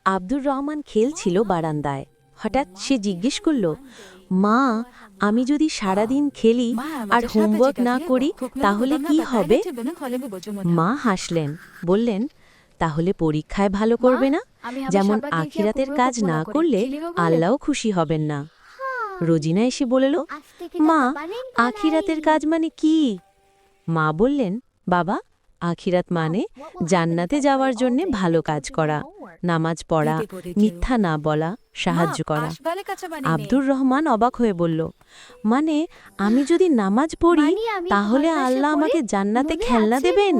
আব্দুর রহমান খেলছিল বারান্দায়। হঠাৎ সে জিজ্ঞেস করল, মা, আমি যদি সারাদিন খেলি আর হোমওয়ার্ক না করি তাহলে কি হবে? মা হাসলেন, বললেন, তাহলে পরীক্ষায় ভালো করবে না। যেমন আখিরাতের কাজ না করলে আল্লাহও খুশি হবেন না। রোজিনা এসে বলল, মা, আখিরাতের কাজ মানে কি? মা বললেন, বাবা, আখিরাত মানে জান্নাতে যাওয়ার জন্য ভালো কাজ করা, নামাজ পড়া, মিথ্যা না বলা, সাহায্য করা। আব্দুর রহমান অবাক হয়ে বলল, মানে আমি যদি নামাজ পড়ি তাহলে আল্লাহ আমাকে জান্নাতে খেলনা দেবেন?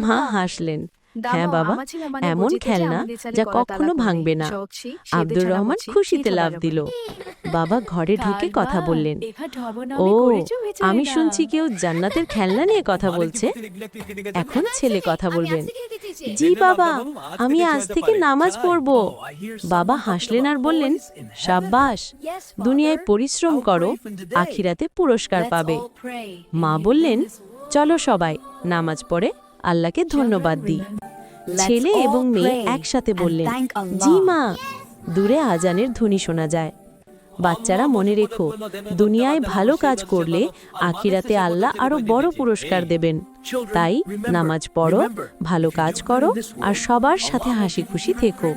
মা হাসলেন, হ্যাঁ বাবা, এমন খেলনা যা কখনো ভাঙবে না। আব্দুর রহমান খুশিতে লাফ দিল। বাবা ঘরে ঢুকে কথা বললেন, ও, আমি শুনছি কেউ জান্নাতের খেলনা নিয়ে কথা বলছে। এখন ছেলে কথা বলবেন, জি বাবা, আমি আজ থেকে নামাজ পড়ব। বাবা হাসলেন আর বললেন, সাব্বাস, দুনিয়ায় পরিশ্রম করো, আখিরাতে পুরস্কার পাবে। মা বললেন, চলো সবাই নামাজ পড়ে আল্লাহকে ধন্যবাদ দিই। ছেলে এবং মেয়ে একসাথে বললেন, জি মা। দূরে আজানের ধ্বনি শোনা যায়। বাচ্চারা মনে রেখো, দুনিয়ায় ভালো কাজ করলে আখিরাতে আল্লাহ আরো বড় পুরস্কার দেবেন। তাই নামাজ পড়ো, ভালো কাজ করো আর সবার সাথে হাসি খুশি থেকো।